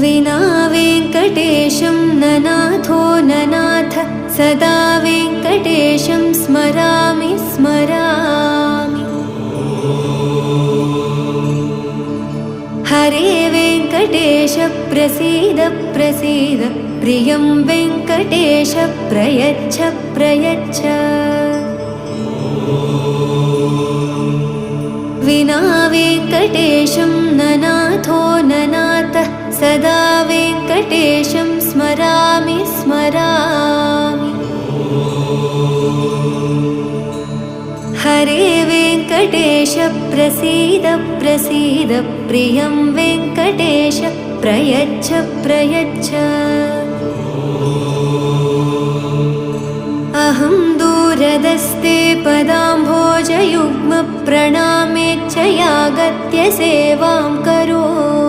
विना वेङ्कटेशं ननाथो ननाथ सदा वेङ्कटेशं स्मरामि स्मरामि। हरे वेङ्कटेश प्रसीद प्रसीद प्रियं वेङ्कटेश प्रयच्छ प्रयच्छ। विना वेङ्कटेशं ननाथो ननाथ सदा वेङ्कटेशं स्मरामि स्मरामि। हरे वेङ्कटेश प्रसीद प्रसीद प्रियं वेङ्कटेश प्रयच्छ प्रयच्छ। अहं दूरदस्ते पदाम्भोजयुग्म प्रणामेच्छयागत्य सेवां करोमि।